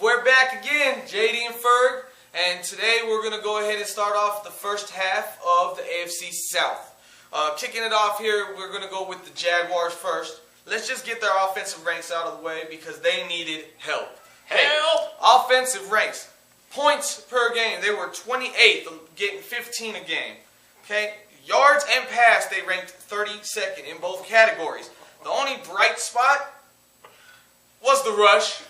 we're back again, JD and Ferg, and today we're going to go ahead and start off the first half of the AFC South. Kicking it off here, we're going to go with the Jaguars first. Let's just get their offensive ranks out of the way because they needed help. Offensive ranks. Points per game, they were 28th, getting 15 a game. Okay? Yards and pass, they ranked 32nd in both categories. The only bright spot was the rush.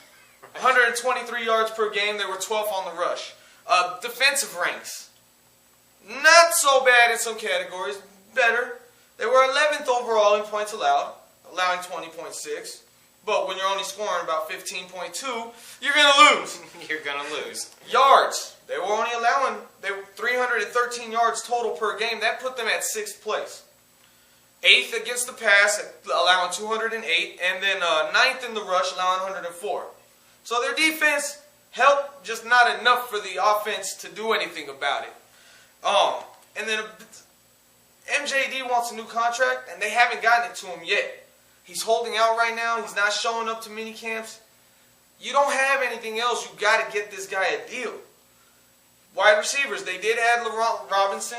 123 yards per game, they were 12th on the rush. Defensive ranks. Not so bad in some categories. Better. They were 11th overall in points allowed, allowing 20.6. But when you're only scoring about 15.2, you're going to lose. You're going to lose. Yards. They were only allowing 313 yards total per game. That put them at 6th place. 8th against the pass, allowing 208. And then 9th in the rush, allowing 104. So their defense helped, just not enough for the offense to do anything about it. And then MJD wants a new contract, and they haven't gotten it to him yet. He's holding out right now. He's not showing up to mini camps. You don't have anything else. You got to get this guy a deal. Wide receivers, they did add Robinson.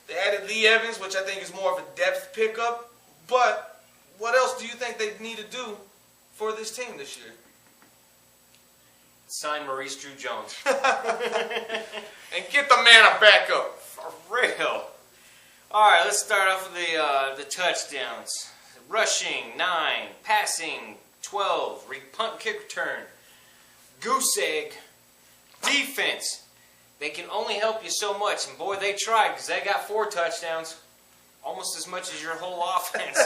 They added Lee Evans, which I think is more of a depth pickup. But what else do you think they need to do for this team this year? Sign Maurice Drew-Jones. And get the man a backup. For real. All right, let's start off with the touchdowns. Rushing, 9. Passing, 12. Punt, kick return. Goose egg. Defense. They can only help you so much. And boy, they tried because they got 4 touchdowns. Almost as much as your whole offense.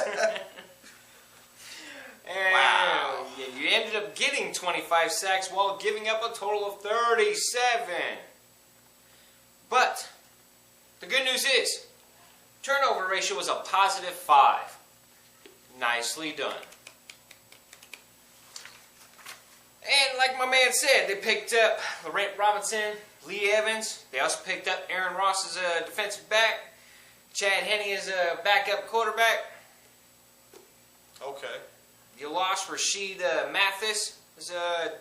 And wow. You ended up getting 25 sacks while giving up a total of 37. But the good news is, turnover ratio was a positive 5. Nicely done. And like my man said, they picked up Laurent Robinson, Lee Evans. They also picked up Aaron Ross as a defensive back. Chad Henne as a backup quarterback. Okay. You lost Rashid Mathis as a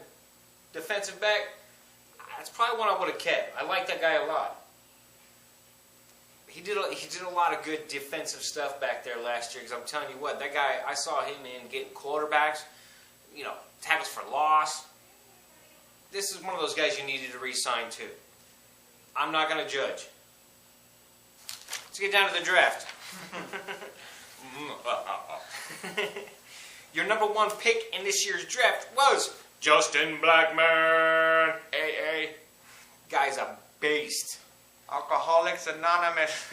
defensive back. That's probably one I would have kept. I like that guy a lot. He did a lot of good defensive stuff back there last year. Because I'm telling you what, that guy, I saw him in getting quarterbacks, tackles for loss. This is one of those guys you needed to re-sign to. I'm not going to judge. Let's get down to the draft. Your number 1 pick in this year's draft was Justin Blackman. AA. Guy's a beast. Alcoholics Anonymous.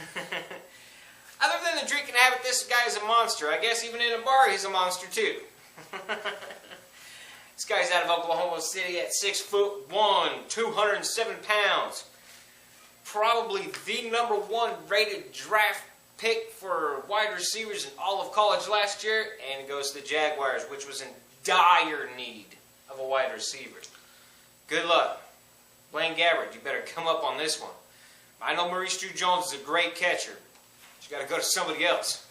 Other than the drinking habit, this guy is a monster. I guess even in a bar, he's a monster too. This guy's out of Oklahoma City at 6'1", 207 pounds. Probably the number 1 rated draft pick for wide receivers in all of college last year, and it goes to the Jaguars, which was in dire need of a wide receiver. Good luck. Blaine Gabbert, you better come up on this one. I know Maurice Drew-Jones is a great catcher, but you got to go to somebody else.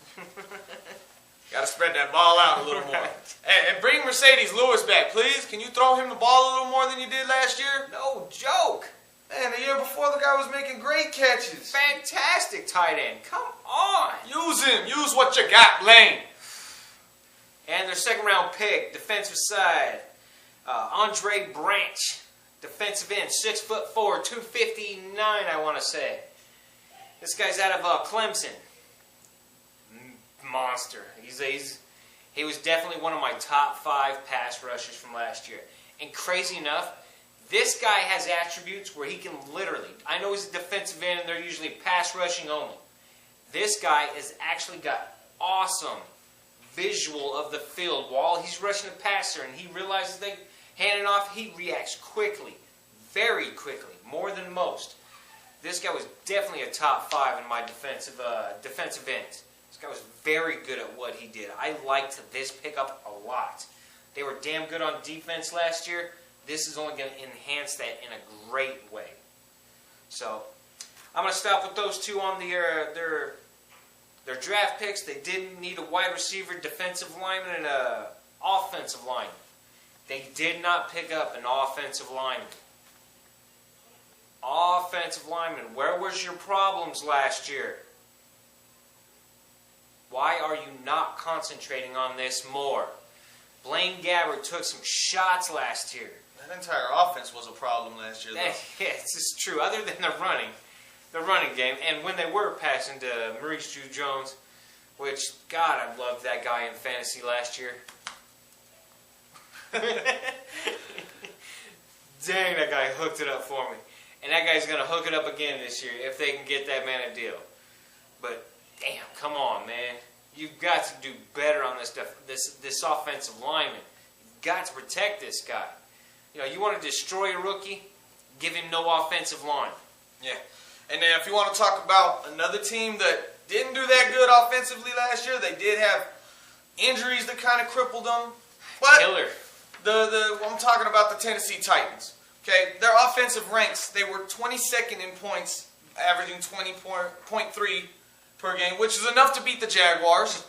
Got to spread that ball out a little more. And bring Mercedes Lewis back, please. Can you throw him the ball a little more than you did last year? No joke. Man, the year before, the guy was making great catches. Fantastic tight end. Come on. Use him. Use what you got, Blaine. And their second-round pick, defensive side, Andre Branch. Defensive end, 6'4", 259, I want to say. This guy's out of Clemson. Monster. He was definitely one of my top 5 pass rushers from last year. And crazy enough, this guy has attributes where he can literally, I know he's a defensive end and they're usually pass rushing only. This guy has actually got awesome visual of the field while he's rushing the passer, and he realizes they hand it off, he reacts quickly, very quickly, more than most. This guy was definitely a top 5 in my defensive ends. This guy was very good at what he did. I liked this pickup a lot. They were damn good on defense last year. This is only going to enhance that in a great way. So, I'm going to stop with those two on their draft picks. They didn't need a wide receiver, defensive lineman, and an offensive lineman. They did not pick up an offensive lineman. Offensive lineman, where was your problems last year? Why are you not concentrating on this more? Blaine Gabbert took some shots last year. That entire offense was a problem last year, though. Yeah, it's true. Other than the running game, and when they were passing to Maurice Jones, which, God, I loved that guy in fantasy last year. Dang, that guy hooked it up for me. And that guy's going to hook it up again this year if they can get that man a deal. But, damn, come on, man. You've got to do better on this stuff. This offensive lineman. You've got to protect this guy. You know, you want to destroy a rookie, give him no offensive line. Yeah. And then if you want to talk about another team that didn't do that good offensively last year, they did have injuries that kind of crippled them. But Killer. I'm talking about the Tennessee Titans. Okay, their offensive ranks, they were 22nd in points, averaging 20.3 per game, which is enough to beat the Jaguars.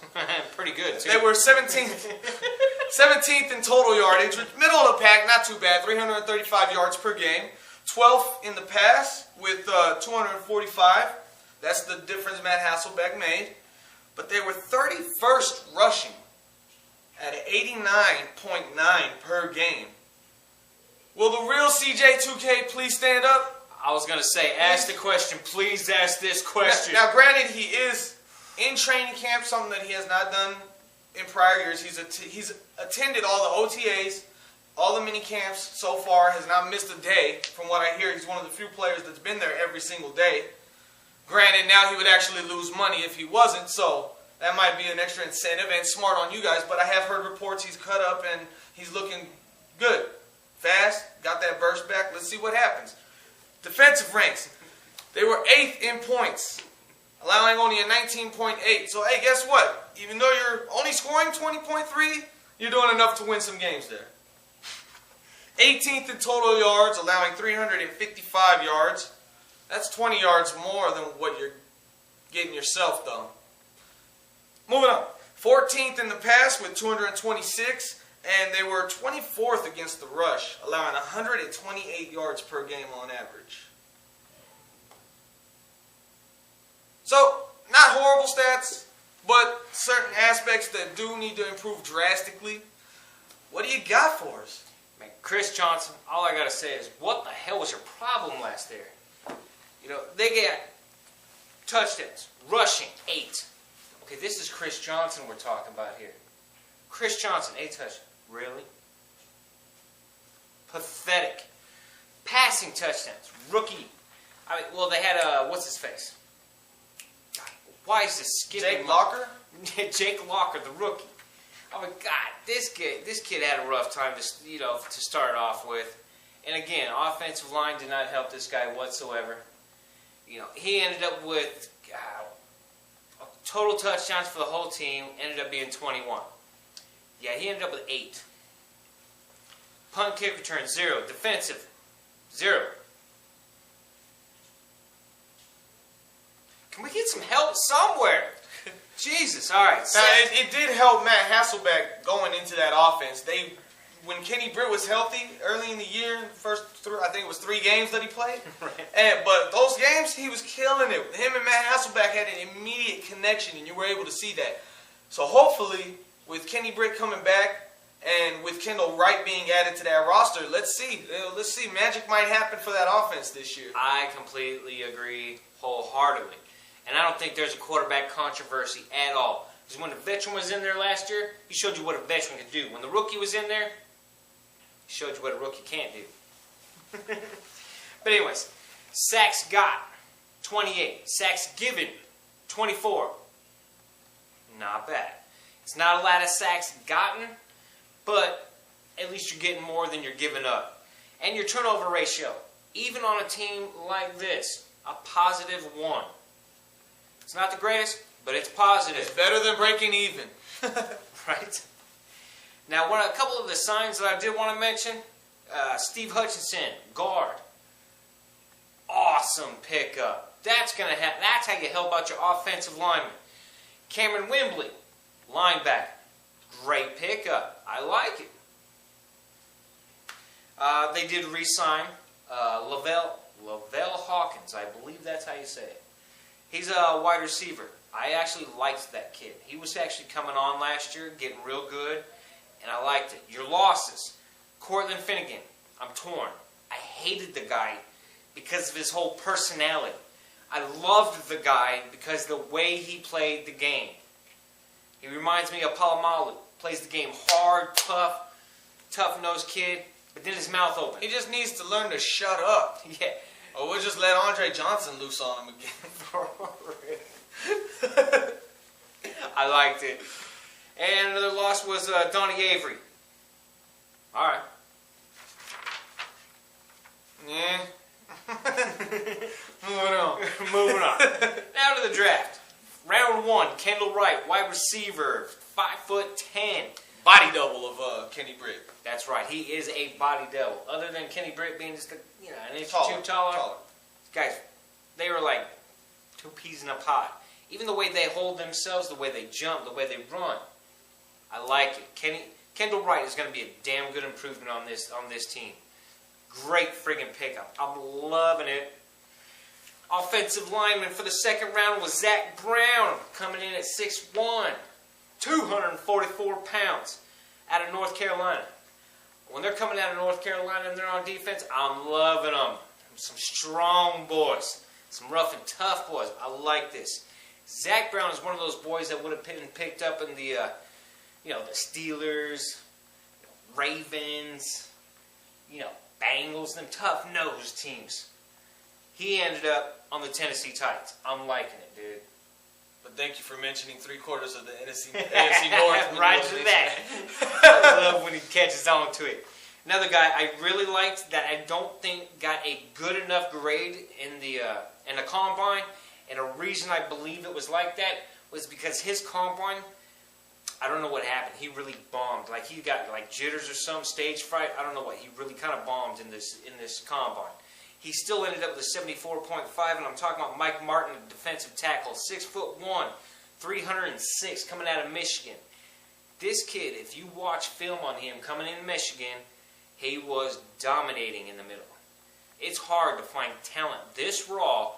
Pretty good, too. They were 17th in total yardage, middle of the pack, not too bad, 335 yards per game. 12th in the pass with 245. That's the difference Matt Hasselbeck made. But they were 31st rushing at 89.9 per game. Will the real CJ2K please stand up? I was going to say, ask the question. Please ask this question. Now, granted, he is in training camp, something that he has not done in prior years. He's attended all the OTAs, all the mini camps so far, has not missed a day. From what I hear, he's one of the few players that's been there every single day. Granted, now he would actually lose money if he wasn't, so that might be an extra incentive and smart on you guys. But I have heard reports he's cut up and he's looking good. Fast, got that burst back. Let's see what happens. Defensive ranks. They were 8th in points, allowing only a 19.8. So, hey, guess what? Even though you're only scoring 20.3, you're doing enough to win some games there. 18th in total yards, allowing 355 yards. That's 20 yards more than what you're getting yourself, though. Moving on. 14th in the pass with 226. And they were 24th against the rush, allowing 128 yards per game on average. So, not horrible stats, but certain aspects that do need to improve drastically. What do you got for us? Man, Chris Johnson, all I got to say is, what the hell was your problem last year? You know, they got touchdowns, rushing, 8. Okay, this is Chris Johnson we're talking about here. Chris Johnson, 8 touchdowns. Really? Pathetic. Passing touchdowns. Rookie. I mean, well, they had, what's his face? God, why is this skipping? Jake Locker? Jake Locker, the rookie. Oh my God, this kid had a rough time to start off with. And again, offensive line did not help this guy whatsoever. You know, he ended up with total touchdowns for the whole team, ended up being 21. Yeah, he ended up with 8. Punt kick return, 0. Defensive, 0. Can we get some help somewhere? Jesus, all right. Now, it did help Matt Hasselbeck going into that offense. When Kenny Britt was healthy early in the year, I think it was 3 games that he played. Right. But those games, he was killing it. Him and Matt Hasselbeck had an immediate connection, and you were able to see that. So hopefully, with Kenny Britt coming back and with Kendall Wright being added to that roster, let's see. Magic might happen for that offense this year. I completely agree wholeheartedly. And I don't think there's a quarterback controversy at all. Because when the veteran was in there last year, he showed you what a veteran could do. When the rookie was in there, he showed you what a rookie can't do. But anyways, sacks got, 28. Sacks given, 24. Not bad. It's not a lot of sacks gotten, but at least you're getting more than you're giving up. And your turnover ratio, even on a team like this, a positive 1. It's not the greatest, but it's positive. It's better than breaking even. Right? Now, a couple of the signs that I did want to mention, Steve Hutchinson, guard. Awesome pickup. That's how you help out your offensive lineman. Cameron Wembley, linebacker. Great pickup. I like it. They did re-sign Lavelle Hawkins. I believe that's how you say it. He's a wide receiver. I actually liked that kid. He was actually coming on last year, getting real good, and I liked it. Your losses. Cortland Finnegan. I'm torn. I hated the guy because of his whole personality. I loved the guy because the way he played the game. He reminds me of Palomalu. Plays the game hard, tough-nosed kid, but then his mouth open. He just needs to learn to shut up. Yeah. Or we'll just let Andre Johnson loose on him again. I liked it. And another loss was Donnie Avery. All right. Yeah. Moving on. Moving on. Now to the draft. Round 1, Kendall Wright, wide receiver, 5'10". Body double of Kenny Britt. That's right. He is a body double. Other than Kenny Britt being just an inch Taller. or two taller. Guys, they were like 2 peas in a pod. Even the way they hold themselves, the way they jump, the way they run. I like it. Kendall Wright is going to be a damn good improvement on this team. Great friggin' pickup. I'm loving it. Offensive lineman for the second round was Zach Brown, coming in at 6'1", 244 pounds, out of North Carolina. When they're coming out of North Carolina and they're on defense, I'm loving them. Some strong boys, some rough and tough boys. I like this. Zach Brown is one of those boys that would have been picked up in the, the Steelers, Ravens, Bengals, them tough-nosed teams. He ended up on the Tennessee Titans. I'm liking it, dude. But thank you for mentioning 3/4 of the AFC North. Right to that. I love when he catches on to it. Another guy I really liked that I don't think got a good enough grade in the combine, and a reason I believe it was like that was because his combine, I don't know what happened. He really bombed. Like he got like jitters or some stage fright. I don't know what. He really kind of bombed in this combine. He still ended up with a 74.5, and I'm talking about Mike Martin, a defensive tackle, 6'1", 306, coming out of Michigan. This kid, if you watch film on him coming in Michigan, he was dominating in the middle. It's hard to find talent this raw,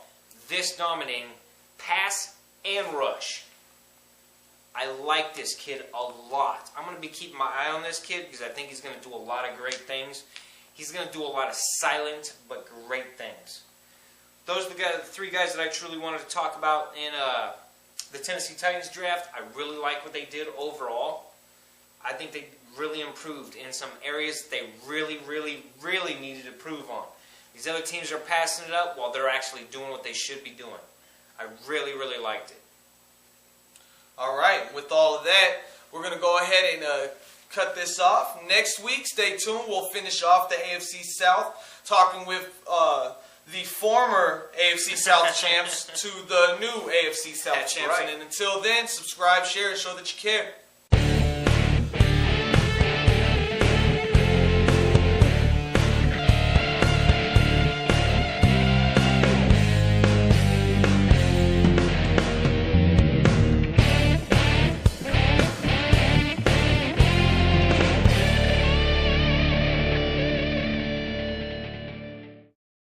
this dominating, pass and rush. I like this kid a lot. I'm going to be keeping my eye on this kid because I think he's going to do a lot of great things. He's going to do a lot of silent but great things. Those are the 3 guys that I truly wanted to talk about in the Tennessee Titans draft. I really like what they did overall. I think they really improved in some areas that they really, really, really needed to improve on. These other teams are passing it up while they're actually doing what they should be doing. I really, really liked it. All right. With all of that, we're going to go ahead and cut this off. Next week, stay tuned. We'll finish off the AFC South, talking with the former AFC South champs to the new AFC South champs. Right. And until then, subscribe, share, and show that you care.